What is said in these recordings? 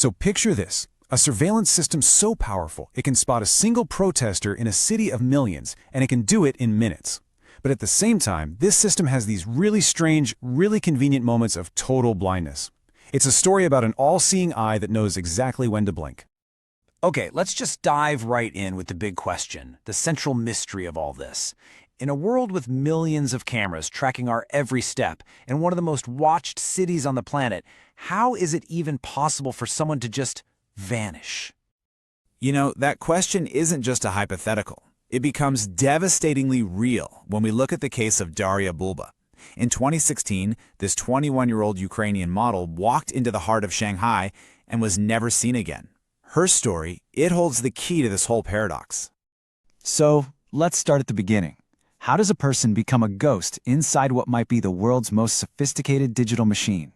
So picture this, a surveillance system so powerful it can spot a single protester in a city of millions, and it can do it in minutes. But at the same time, this system has these really strange, really convenient moments of total blindness. It's a story about an all-seeing eye that knows exactly when to blink. Okay, let's just dive right in with the big question, the central mystery of all this. In a world with millions of cameras tracking our every step and one of the most watched cities on the planet, how is it even possible for someone to just vanish? You know, that question isn't just a hypothetical. It becomes devastatingly real when we look at the case of Daria Bulba. In 2016, this 21-year-old Ukrainian model walked into the heart of Shanghai and was never seen again. Her story, it holds the key to this whole paradox. So, let's start at the beginning. How does a person become a ghost inside what might be the world's most sophisticated digital machine?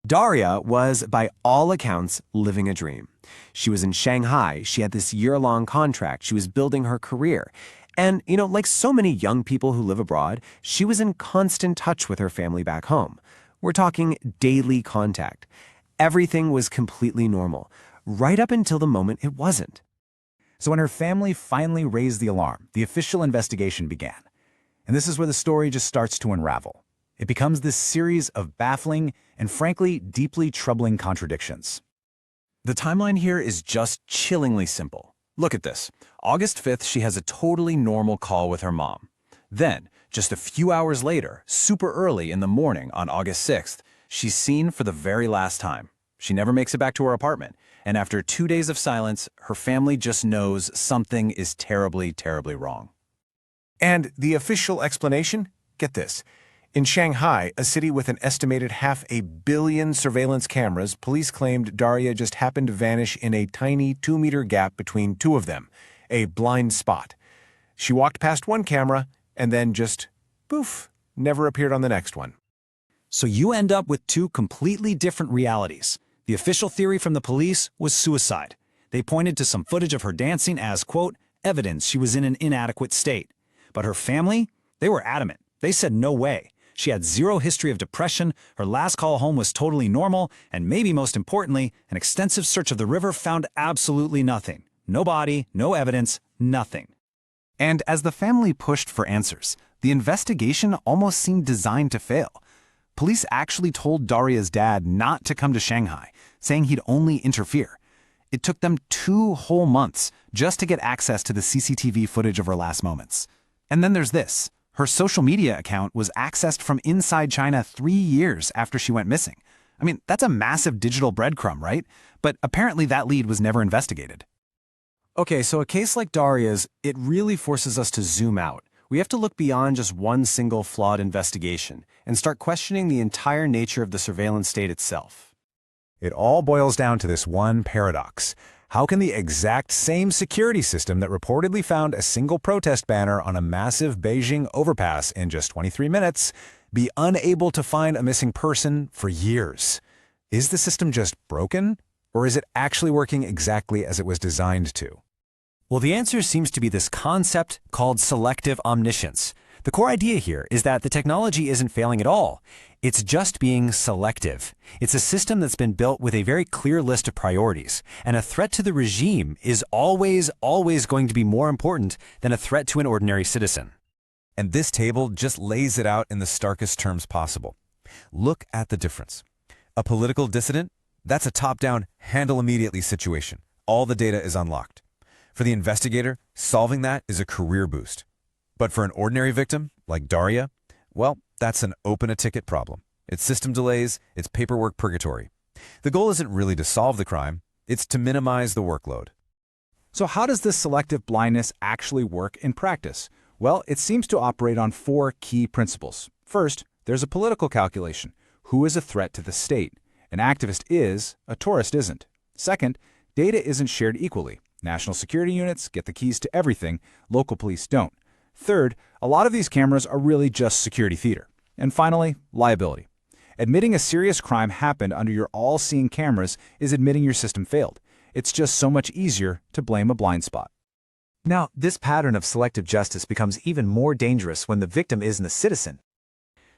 Daria was, by all accounts, living a dream. She was in Shanghai, she had this year-long contract, she was building her career. And, like so many young people who live abroad, she was in constant touch with her family back home. We're talking daily contact. Everything was completely normal, right up until the moment it wasn't. So when her family finally raised the alarm, the official investigation began. And this is where the story just starts to unravel. It becomes this series of baffling and, frankly, deeply troubling contradictions. The timeline here is just chillingly simple. Look at this. August 5th, she has a totally normal call with her mom. Then, just a few hours later, super early in the morning on August 6th, she's seen for the very last time. She never makes it back to her apartment, and after 2 days of silence, her family just knows something is terribly, terribly wrong. And the official explanation? Get this. In Shanghai, a city with an estimated 500 million surveillance cameras, police claimed Daria just happened to vanish in a tiny 2-meter gap between two of them, a blind spot. She walked past one camera and then just, poof, never appeared on the next one. So you end up with two completely different realities. The official theory from the police was suicide. They pointed to some footage of her dancing as, quote, evidence she was in an inadequate state. But her family, they were adamant. They said no way. She had zero history of depression, her last call home was totally normal, and maybe most importantly, an extensive search of the river found absolutely nothing. No body, no evidence, nothing. And as the family pushed for answers, the investigation almost seemed designed to fail. Police actually told Daria's dad not to come to Shanghai, saying he'd only interfere. It took them 2 whole months just to get access to the CCTV footage of her last moments. And then there's this. Her social media account was accessed from inside China 3 years after she went missing. I mean, that's a massive digital breadcrumb, right? But apparently that lead was never investigated. Okay, so a case like Daria's, it really forces us to zoom out. We have to look beyond just one single flawed investigation and start questioning the entire nature of the surveillance state itself. It all boils down to this one paradox. How can the exact same security system that reportedly found a single protest banner on a massive Beijing overpass in just 23 minutes be unable to find a missing person for years? Is the system just broken, or is it actually working exactly as it was designed to? Well, the answer seems to be this concept called selective omniscience. The core idea here is that the technology isn't failing at all. It's just being selective. It's a system that's been built with a very clear list of priorities, and a threat to the regime is always going to be more important than a threat to an ordinary citizen. And this table just lays it out in the starkest terms possible. Look at the difference. A political dissident? That's a top-down, handle immediately situation. All the data is unlocked. For the investigator, solving that is a career boost. But for an ordinary victim, like Daria, well, that's an open-a-ticket problem. It's system delays, it's paperwork purgatory. The goal isn't really to solve the crime, it's to minimize the workload. So how does this selective blindness actually work in practice? Well, it seems to operate on 4 key principles. First, there's a political calculation. Who is a threat to the state? An activist is, a tourist isn't. Second, data isn't shared equally. National security units get the keys to everything, local police don't. Third, a lot of these cameras are really just security theater. And finally, liability. Admitting a serious crime happened under your all-seeing cameras is admitting your system failed. It's just so much easier to blame a blind spot. Now, this pattern of selective justice becomes even more dangerous when the victim isn't a citizen.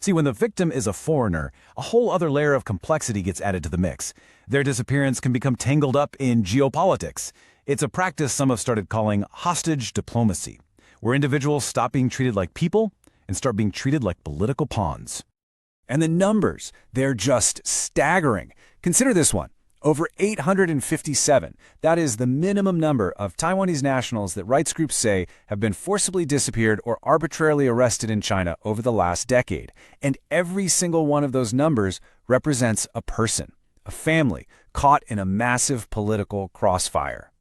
See, when the victim is a foreigner, a whole other layer of complexity gets added to the mix. Their disappearance can become tangled up in geopolitics. It's a practice some have started calling hostage diplomacy, where individuals stop being treated like people and start being treated like political pawns. And the numbers, they're just staggering. Consider this one. Over 857. That is the minimum number of Taiwanese nationals that rights groups say have been forcibly disappeared or arbitrarily arrested in China over the last decade. And every single one of those numbers represents a person, a family, caught in a massive political crossfire.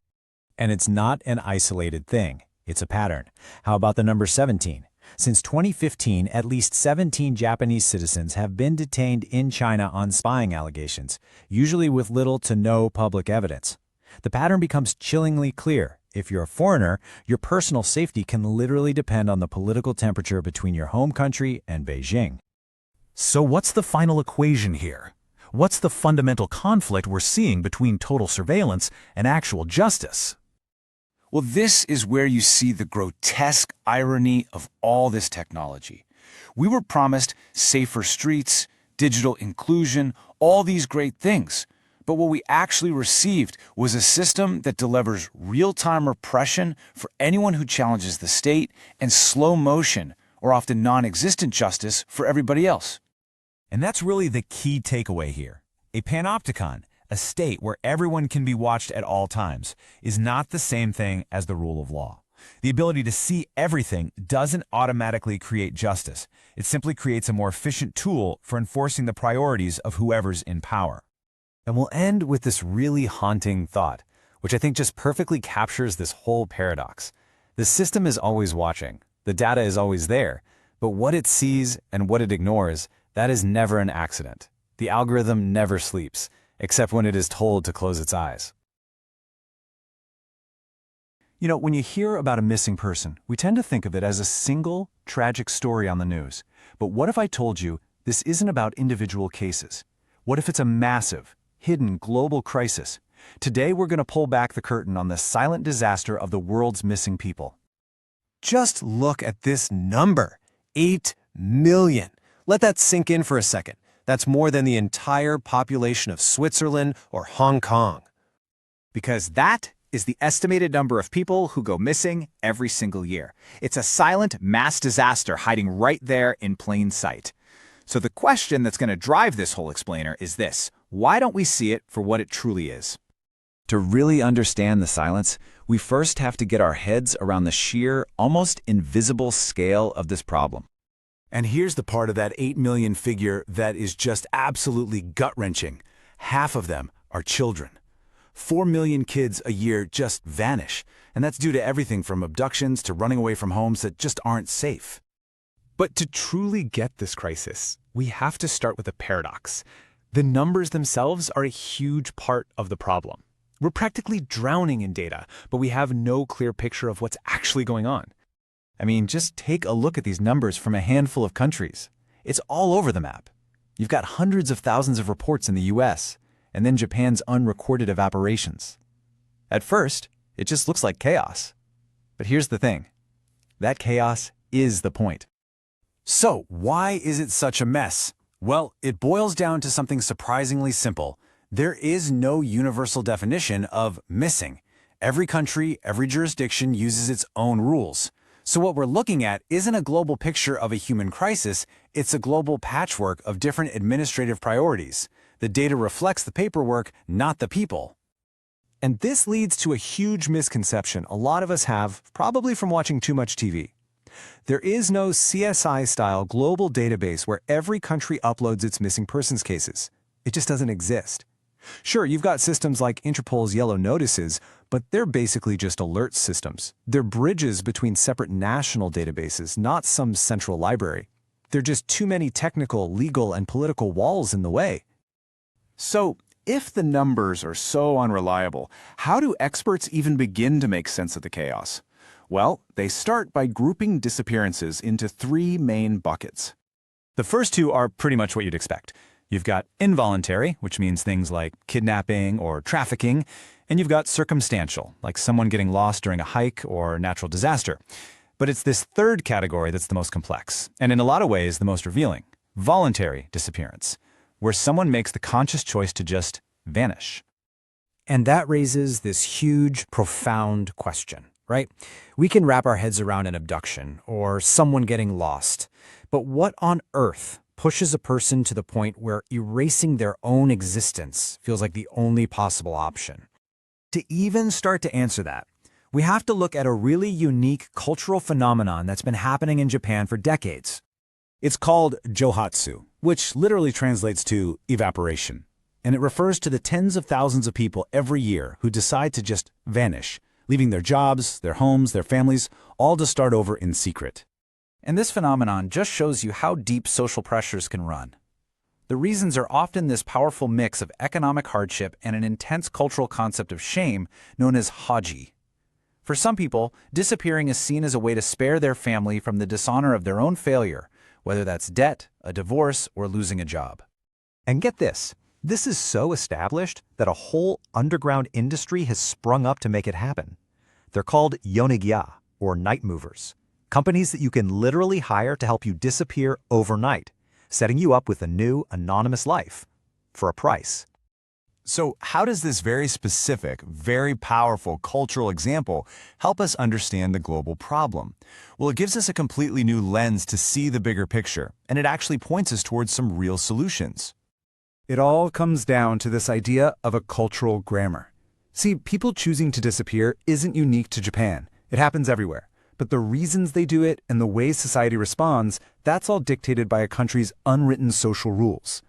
And it's not an isolated thing. It's a pattern. How about the number 17? Since 2015, at least 17 Japanese citizens have been detained in China on spying allegations, usually with little to no public evidence. The pattern becomes chillingly clear. If you're a foreigner, your personal safety can literally depend on the political temperature between your home country and Beijing. So what's the final equation here? What's the fundamental conflict we're seeing between total surveillance and actual justice? Well, this is where you see the grotesque irony of all this technology. We were promised safer streets, digital inclusion, all these great things. But what we actually received was a system that delivers real-time repression for anyone who challenges the state and slow motion, or often non-existent justice for everybody else. And that's really the key takeaway here. A panopticon, a state where everyone can be watched at all times, is not the same thing as the rule of law. The ability to see everything doesn't automatically create justice. It simply creates a more efficient tool for enforcing the priorities of whoever's in power. And we'll end with this really haunting thought, which I think just perfectly captures this whole paradox. The system is always watching. The data is always there. But what it sees and what it ignores, that is never an accident. The algorithm never sleeps, except when it is told to close its eyes. You know, when you hear about a missing person, we tend to think of it as a single, tragic story on the news. But what if I told you this isn't about individual cases? What if it's a massive, hidden global crisis? Today, we're going to pull back the curtain on the silent disaster of the world's missing people. Just look at this number, 8 million. Let that sink in for a second. That's more than the entire population of Switzerland or Hong Kong. Because that is the estimated number of people who go missing every single year. It's a silent mass disaster hiding right there in plain sight. So the question that's going to drive this whole explainer is this: why don't we see it for what it truly is? To really understand the silence, we first have to get our heads around the sheer, almost invisible scale of this problem. And here's the part of that 8 million figure that is just absolutely gut-wrenching. Half of them are children. 4 million kids a year just vanish, and that's due to everything from abductions to running away from homes that just aren't safe. But to truly get this crisis, we have to start with a paradox. The numbers themselves are a huge part of the problem. We're practically drowning in data, but we have no clear picture of what's actually going on. I mean, just take a look at these numbers from a handful of countries. It's all over the map. You've got hundreds of thousands of reports in the US, and then Japan's unrecorded evaporations. At first, it just looks like chaos. But here's the thing. That chaos is the point. So, why is it such a mess? Well, it boils down to something surprisingly simple. There is no universal definition of missing. Every country, every jurisdiction uses its own rules. So what we're looking at isn't a global picture of a human crisis, it's a global patchwork of different administrative priorities. The data reflects the paperwork, not the people. And this leads to a huge misconception a lot of us have, probably from watching too much TV. There is no CSI-style global database where every country uploads its missing persons cases. It just doesn't exist. Sure, you've got systems like Interpol's Yellow Notices, but they're basically just alert systems. They're bridges between separate national databases, not some central library. They're just too many technical, legal, and political walls in the way. So, if the numbers are so unreliable, how do experts even begin to make sense of the chaos? Well, they start by grouping disappearances into 3 main buckets. The first two are pretty much what you'd expect. You've got involuntary, which means things like kidnapping or trafficking, and you've got circumstantial, like someone getting lost during a hike or natural disaster. But it's this third category that's the most complex, and in a lot of ways the most revealing: voluntary disappearance, where someone makes the conscious choice to just vanish. And that raises this huge, profound question, right? We can wrap our heads around an abduction or someone getting lost, but what on earth pushes a person to the point where erasing their own existence feels like the only possible option? To even start to answer that, we have to look at a really unique cultural phenomenon that's been happening in Japan for decades. It's called johatsu, which literally translates to evaporation, and it refers to the tens of thousands of people every year who decide to just vanish, leaving their jobs, their homes, their families, all to start over in secret. And this phenomenon just shows you how deep social pressures can run. The reasons are often this powerful mix of economic hardship and an intense cultural concept of shame known as haji. For some people, disappearing is seen as a way to spare their family from the dishonor of their own failure, whether that's debt, a divorce, or losing a job. And get this is so established that a whole underground industry has sprung up to make it happen. They're called yonegya, or night movers, companies that you can literally hire to help you disappear overnight, setting you up with a new, anonymous life for a price. So how does this very specific, very powerful cultural example help us understand the global problem? Well, it gives us a completely new lens to see the bigger picture, and it actually points us towards some real solutions. It all comes down to this idea of a cultural grammar. See, people choosing to disappear isn't unique to Japan. It happens everywhere. But the reasons they do it and the way society responds, that's all dictated by a country's unwritten social rules.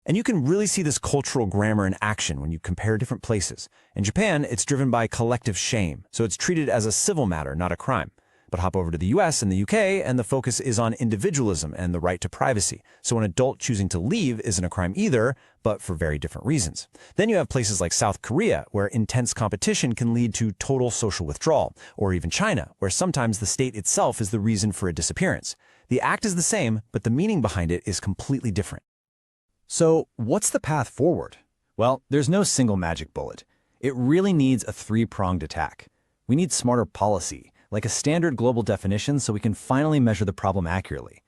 And you can really see this cultural grammar in action when you compare different places. In Japan, it's driven by collective shame, so it's treated as a civil matter, not a crime. But hop over to the US and the UK, and the focus is on individualism and the right to privacy. So an adult choosing to leave isn't a crime either, but for very different reasons. Then you have places like South Korea, where intense competition can lead to total social withdrawal, or even China, where sometimes the state itself is the reason for a disappearance. The act is the same, but the meaning behind it is completely different. So, what's the path forward? Well, there's no single magic bullet. It really needs a three-pronged attack. We need smarter policy, like a standard global definition so we can finally measure the problem accurately.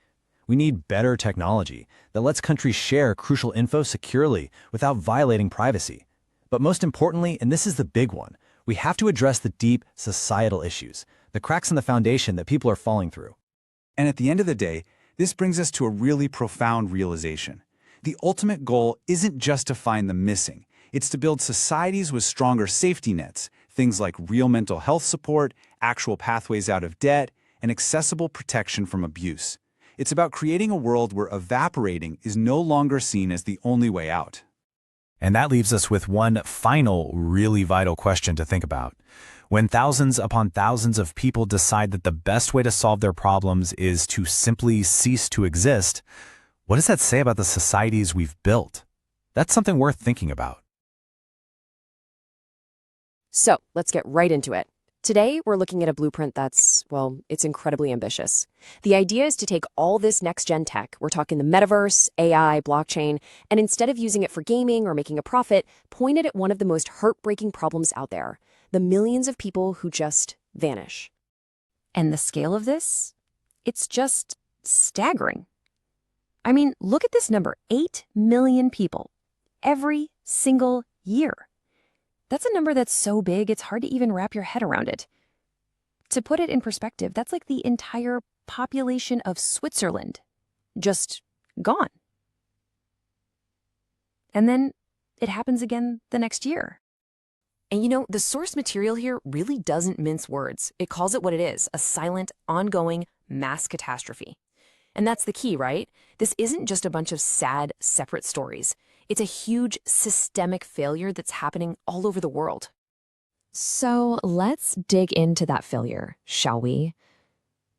We need better technology that lets countries share crucial info securely without violating privacy. But most importantly, and this is the big one, we have to address the deep societal issues, the cracks in the foundation that people are falling through. And at the end of the day, this brings us to a really profound realization. The ultimate goal isn't just to find the missing. It's to build societies with stronger safety nets, things like real mental health support, actual pathways out of debt, and accessible protection from abuse. It's about creating a world where evaporating is no longer seen as the only way out. And that leaves us with one final, really vital question to think about. When thousands upon thousands of people decide that the best way to solve their problems is to simply cease to exist, what does that say about the societies we've built? That's something worth thinking about. So let's get right into it. Today, we're looking at a blueprint that's, well, it's incredibly ambitious. The idea is to take all this next-gen tech, we're talking the metaverse, AI, blockchain, and instead of using it for gaming or making a profit, point it at one of the most heartbreaking problems out there, the millions of people who just vanish. And the scale of this? It's just staggering. I mean, look at this number, 8 million people every single year. That's a number that's so big, it's hard to even wrap your head around it. To put it in perspective, that's like the entire population of Switzerland, just gone. And then it happens again the next year. And you know, the source material here really doesn't mince words. It calls it what it is, a silent, ongoing mass catastrophe. And that's the key, right? This isn't just a bunch of sad, separate stories. It's a huge systemic failure that's happening all over the world. So let's dig into that failure, shall we?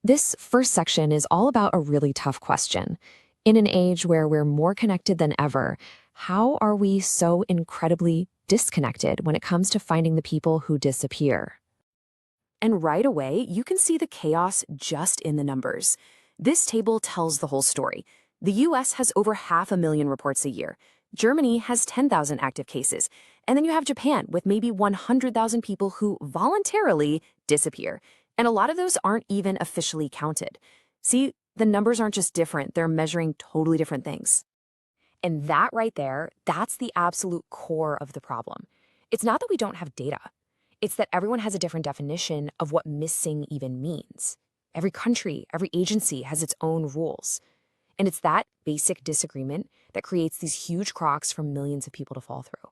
This first section is all about a really tough question. In an age where we're more connected than ever, how are we so incredibly disconnected when it comes to finding the people who disappear? And right away, you can see the chaos just in the numbers. This table tells the whole story. The US has over 500,000 reports a year. Germany has 10,000 active cases. And then you have Japan with maybe 100,000 people who voluntarily disappear. And a lot of those aren't even officially counted. See, The numbers aren't just different, they're measuring totally different things. And that right there, that's the absolute core of the problem. It's not that we don't have data. It's that everyone has a different definition of what missing even means. Every country, every agency has its own rules. And it's that basic disagreement that creates these huge crocs for millions of people to fall through.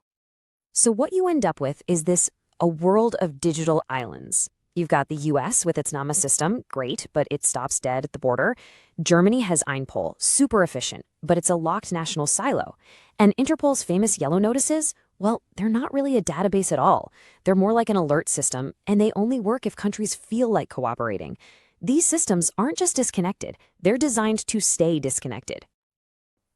So what you end up with is a world of digital islands. You've got the US with its NAMA system, great, but it stops dead at the border. Germany has Einpol, super efficient, but it's a locked national silo. And Interpol's famous yellow notices, well, they're not really a database at all. They're more like an alert system, and they only work if countries feel like cooperating. These systems aren't just disconnected, they're designed to stay disconnected.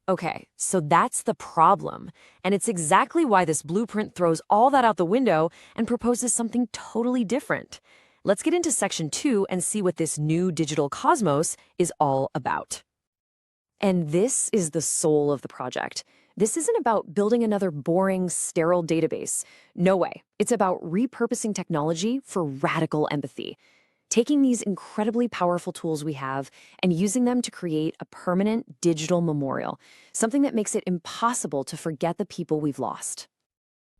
Okay, so that's the problem. And it's exactly why this blueprint throws all that out the window and proposes something totally different. Let's get into section 2 and see what this new digital cosmos is all about. And this is the soul of the project. This isn't about building another boring, sterile database. No way. It's about repurposing technology for radical empathy. Taking these incredibly powerful tools we have and using them to create a permanent digital memorial, something that makes it impossible to forget the people we've lost.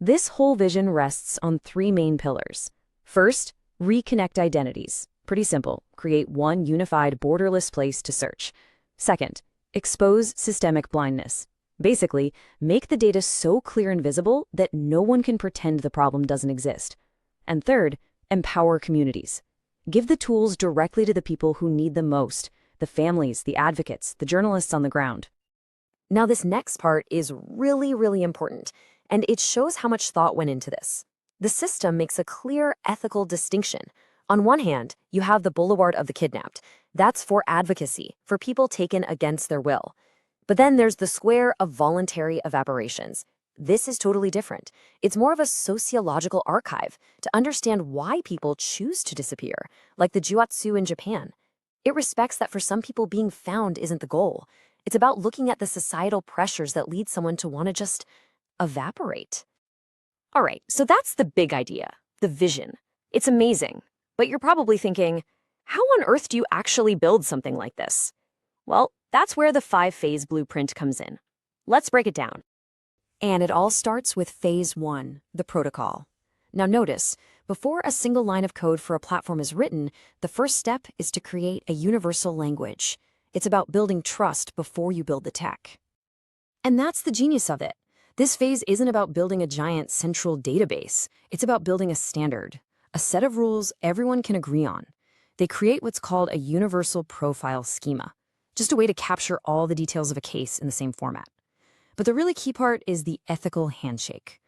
This whole vision rests on 3 main pillars. First, reconnect identities. Pretty simple. Create one unified, borderless place to search. Second, expose systemic blindness. Basically, make the data so clear and visible that no one can pretend the problem doesn't exist. And third, empower communities. Give the tools directly to the people who need them most, the families, the advocates, the journalists on the ground. Now, this next part is really, really important, and it shows how much thought went into this. The system makes a clear ethical distinction. On one hand, you have the Boulevard of the kidnapped. That's for advocacy, for people taken against their will. But then there's the square of voluntary evaporations. This is totally different. It's more of a sociological archive to understand why people choose to disappear, like the Juatsu in Japan. It respects that for some people being found isn't the goal. It's about looking at the societal pressures that lead someone to want to just evaporate. All right, so that's the big idea, the vision. It's amazing, but you're probably thinking, how on earth do you actually build something like this? Well, that's where the 5-phase blueprint comes in. Let's break it down. And it all starts with phase 1, the protocol. Now notice, before a single line of code for a platform is written, the first step is to create a universal language. It's about building trust before you build the tech. And that's the genius of it. This phase isn't about building a giant central database. It's about building a standard, a set of rules everyone can agree on. They create what's called a universal profile schema, just a way to capture all the details of a case in the same format. But the really key part is the ethical handshake.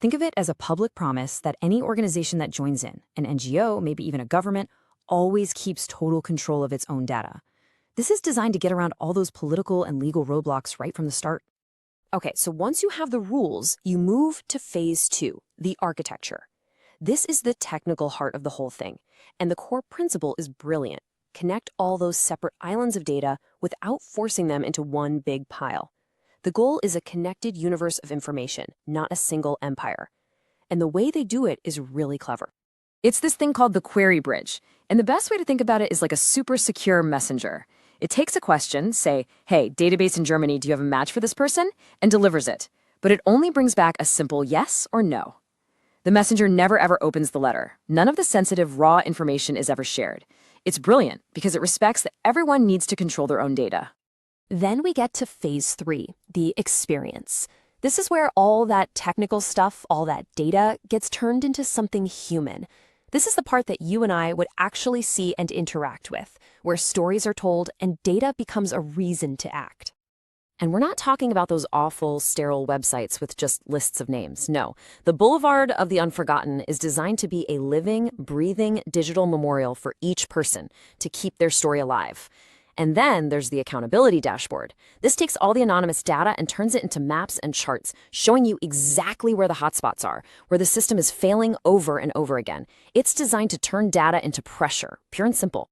Think of it as a public promise that any organization that joins in, an NGO, maybe even a government, always keeps total control of its own data. This is designed to get around all those political and legal roadblocks right from the start. Okay, so once you have the rules, you move to phase 2, the architecture. This is the technical heart of the whole thing, and the core principle is brilliant. Connect all those separate islands of data without forcing them into one big pile. The goal is a connected universe of information, not a single empire. And the way they do it is really clever. It's this thing called the query bridge, and the best way to think about it is like a super secure messenger. It takes a question, say, hey, database in Germany, do you have a match for this person? And delivers it. But it only brings back a simple yes or no. The messenger never ever opens the letter. None of the sensitive, raw information is ever shared. It's brilliant because it respects that everyone needs to control their own data. Then we get to phase 3, the experience. This is where all that technical stuff, all that data, gets turned into something human. This is the part that you and I would actually see and interact with, where stories are told and data becomes a reason to act. And we're not talking about those awful, sterile websites with just lists of names. No, the Boulevard of the Unforgotten is designed to be a living, breathing digital memorial for each person to keep their story alive. And then there's the accountability dashboard. This takes all the anonymous data and turns it into maps and charts, showing you exactly where the hotspots are, where the system is failing over and over again. It's designed to turn data into pressure, pure and simple.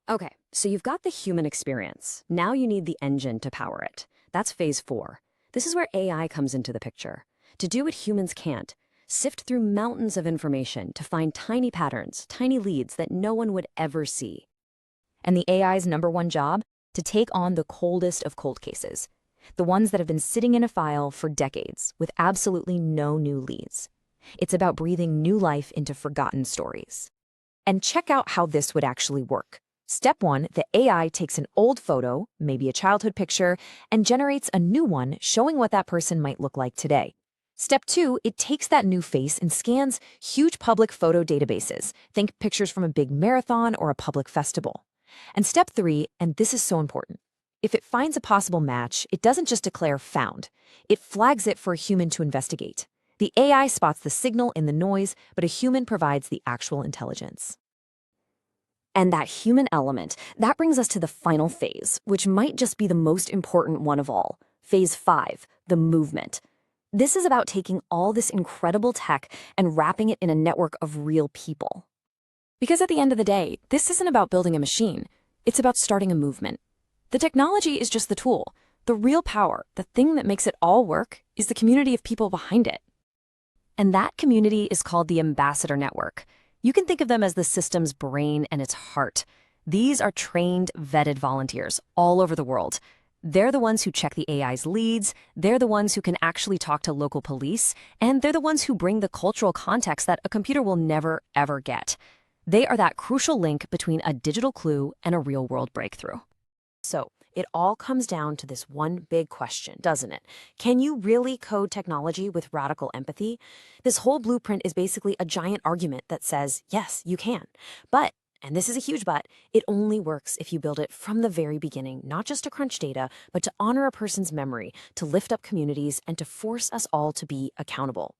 Okay, so you've got the human experience. Now you need the engine to power it. That's phase 4. This is where AI comes into the picture. To do what humans can't, sift through mountains of information to find tiny patterns, tiny leads that no one would ever see. And the AI's number one job? to take on the coldest of cold cases, the ones that have been sitting in a file for decades with absolutely no new leads. It's about breathing new life into forgotten stories. And check out how this would actually work. Step 1, the AI takes an old photo, maybe a childhood picture, and generates a new one showing what that person might look like today. Step 2, it takes that new face and scans huge public photo databases. Think pictures from a big marathon or a public festival. And step 3, and this is so important, if it finds a possible match, it doesn't just declare found. It flags it for a human to investigate. The AI spots the signal in the noise, but a human provides the actual intelligence. And that human element, that brings us to the final phase, which might just be the most important one of all. Phase 5, the movement. This is about taking all this incredible tech and wrapping it in a network of real people. Because at the end of the day, this isn't about building a machine. It's about starting a movement. The technology is just the tool. The real power, the thing that makes it all work, is the community of people behind it. And that community is called the Ambassador Network. You can think of them as the system's brain and its heart. These are trained, vetted volunteers all over the world. They're the ones who check the AI's leads, they're the ones who can actually talk to local police, and they're the ones who bring the cultural context that a computer will never, ever get. They are that crucial link between a digital clue and a real-world breakthrough. So, it all comes down to this one big question, doesn't it? Can you really code technology with radical empathy? This whole blueprint is basically a giant argument that says, yes, you can. But, and this is a huge but, it only works if you build it from the very beginning, not just to crunch data, but to honor a person's memory, to lift up communities, and to force us all to be accountable.